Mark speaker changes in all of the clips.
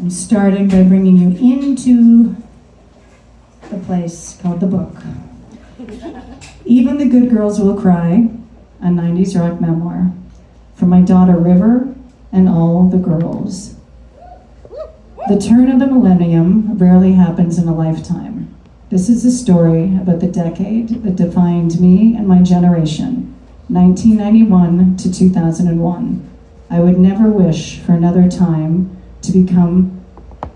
Speaker 1: I'm starting by bringing you into the place called the book. Even the Good Girls Will Cry, a 90s rock memoir, for my daughter River and all the girls. The turn of the millennium rarely happens in a lifetime. This is a story about the decade that defined me and my generation, 1991 to 2001. I would never wish for another time to become, oh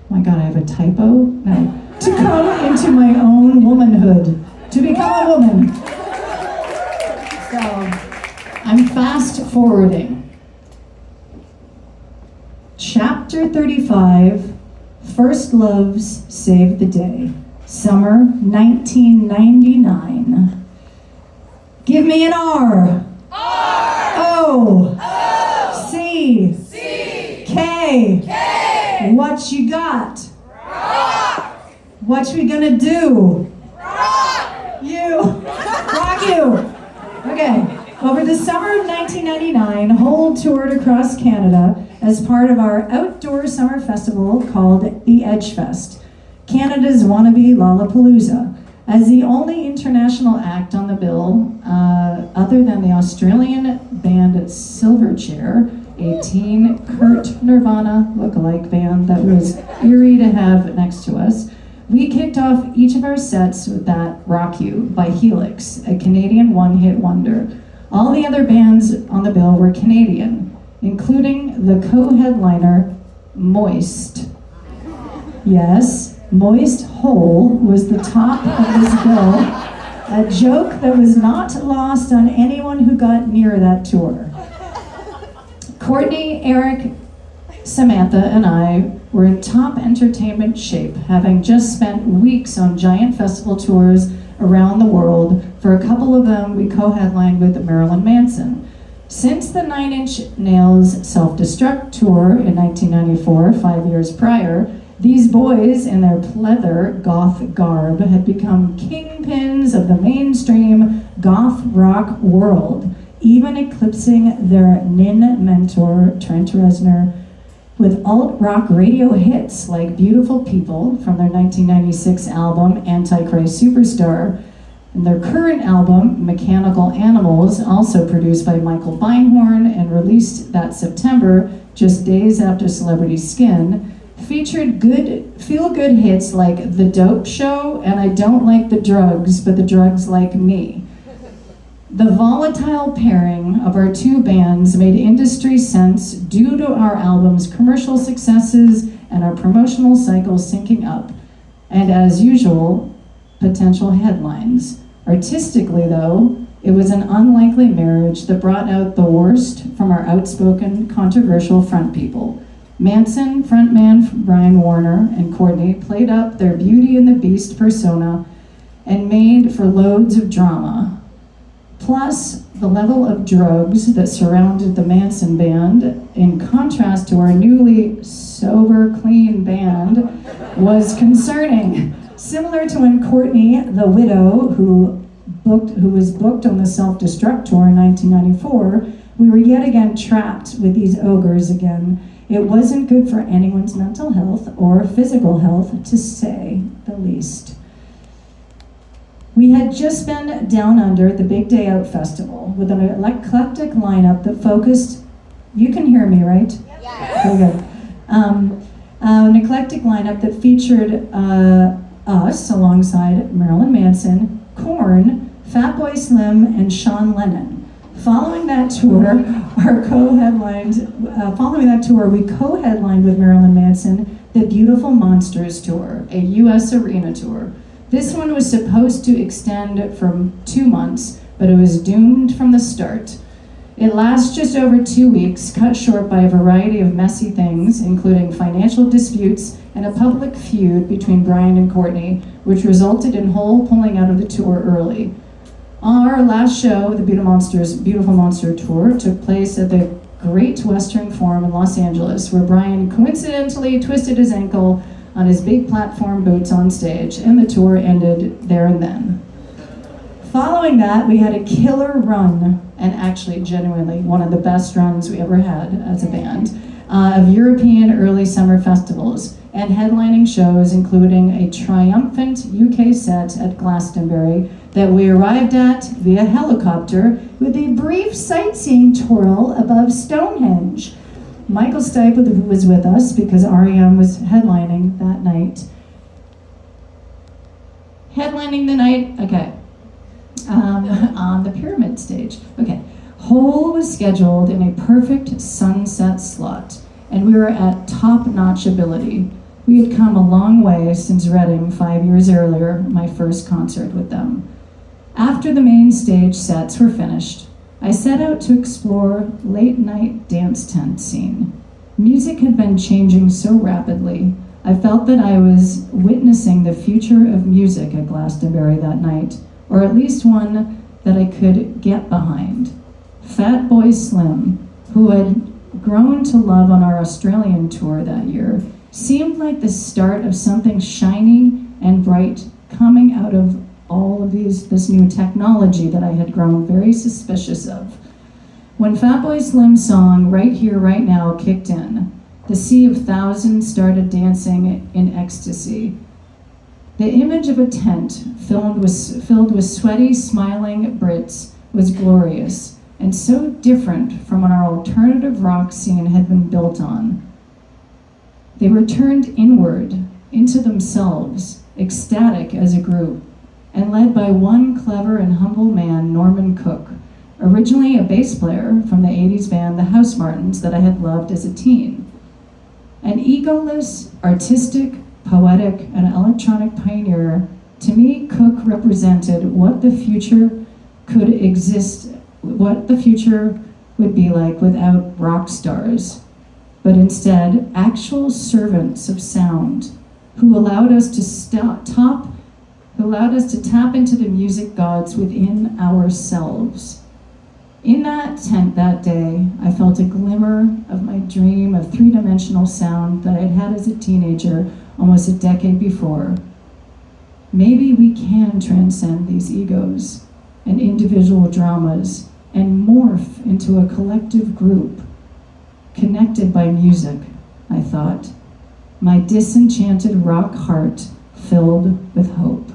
Speaker 1: my God, I have a typo? No. To come into my own womanhood, to become a woman. So, I'm fast forwarding. Chapter 35, First Loves Saved the Day, summer 1999. Give me an R.
Speaker 2: R.
Speaker 1: O.
Speaker 2: O.
Speaker 1: C.
Speaker 2: C.
Speaker 1: K.
Speaker 2: K.
Speaker 1: What you got?
Speaker 2: Rock.
Speaker 1: What we gonna do?
Speaker 2: Rock.
Speaker 1: You. Rock you. Okay. Over the summer of 1999, Hole toured across Canada as part of our outdoor summer festival called the Edge Fest, Canada's wannabe Lollapalooza. As the only international act on the bill, other than the Australian band Silverchair, a teen Kurt Nirvana lookalike band that was eerie to have next to us, we kicked off each of our sets with that Rock You by Helix, a Canadian one-hit wonder. All the other bands on the bill were Canadian, including the co-headliner, Moist. Yes, Moist Hole was the top of this bill, a joke that was not lost on anyone who got near that tour. Courtney, Eric, Samantha, and I were in top entertainment shape, having just spent weeks on giant festival tours around the world. For a couple of them, we co-headlined with Marilyn Manson. Since the Nine Inch Nails Self-Destruct tour in 1994, 5 years prior, these boys in their pleather goth garb had become kingpins of the mainstream goth rock world, even eclipsing their Nin mentor, Trent Reznor, with alt-rock radio hits like Beautiful People from their 1996 album Antichrist Superstar, and their current album, Mechanical Animals, also produced by Michael Beinhorn and released that September, just days after Celebrity Skin, featured good, feel-good hits like The Dope Show and I Don't Like the Drugs, but the Drugs Like Me. The volatile pairing of our two bands made industry sense due to our album's commercial successes and our promotional cycle syncing up, and as usual, potential headlines. Artistically, though, it was an unlikely marriage that brought out the worst from our outspoken, controversial front people. Manson, frontman Brian Warner, and Courtney played up their Beauty and the Beast persona and made for loads of drama. Plus, the level of drugs that surrounded the Manson band, in contrast to our newly sober, clean band, was concerning. Similar to when Courtney, the widow, who was booked on the Self-Destruct tour in 1994, we were yet again trapped with these ogres again. It wasn't good for anyone's mental health or physical health, to say the least. We had just been down under the Big Day Out Festival with an eclectic lineup that focused, you can hear me, right?
Speaker 2: Yes.
Speaker 1: Very good. An eclectic lineup that featured us alongside Marilyn Manson, Korn, Fatboy Slim, and Sean Lennon. Following that tour, we co-headlined with Marilyn Manson the Beautiful Monsters Tour, a U.S. arena tour. This one was supposed to extend for 2 months, but it was doomed from the start. It lasts just over 2 weeks, cut short by a variety of messy things, including financial disputes and a public feud between Brian and Courtney, which resulted in Hole pulling out of the tour early. Our last show, the Beautiful Monster Tour, took place at the Great Western Forum in Los Angeles, where Brian coincidentally twisted his ankle on his big platform boots on stage, and the tour ended there and then. Following that, we had a killer run, and actually genuinely one of the best runs we ever had as a band. of European early summer festivals and headlining shows, including a triumphant UK set at Glastonbury that we arrived at via helicopter with a brief sightseeing twirl above Stonehenge. Michael Stipe was with us because REM was headlining that night. Headlining the night, okay, on the Pyramid stage. Okay, Hole was scheduled in a perfect sunset slot, and we were at top-notch ability. We had come a long way since Reading 5 years earlier, my first concert with them. After the main stage sets were finished, I set out to explore late-night dance tent scene. Music had been changing so rapidly, I felt that I was witnessing the future of music at Glastonbury that night, or at least one that I could get behind. Fatboy Slim, who had grown to love on our Australian tour that year, seemed like the start of something shiny and bright coming out of all of this new technology that I had grown very suspicious of. When Fatboy Slim's song Right Here, Right Now kicked in, the sea of thousands started dancing in ecstasy. The image of a tent filled with sweaty, smiling Brits was glorious and so different from what our alternative rock scene had been built on. They were turned inward, into themselves, ecstatic as a group, and led by one clever and humble man, Norman Cook, originally a bass player from the 80s band The House Martins that I had loved as a teen. An egoless, artistic, poetic, and electronic pioneer, to me, Cook represented what the future would be like without rock stars, but instead actual servants of sound who allowed us to tap into the music gods within ourselves. In that tent that day, I felt a glimmer of my dream of three-dimensional sound that I'd had as a teenager almost a decade before. Maybe we can transcend these egos and individual dramas and morph into a collective group, connected by music, I thought, my disenchanted rock heart filled with hope.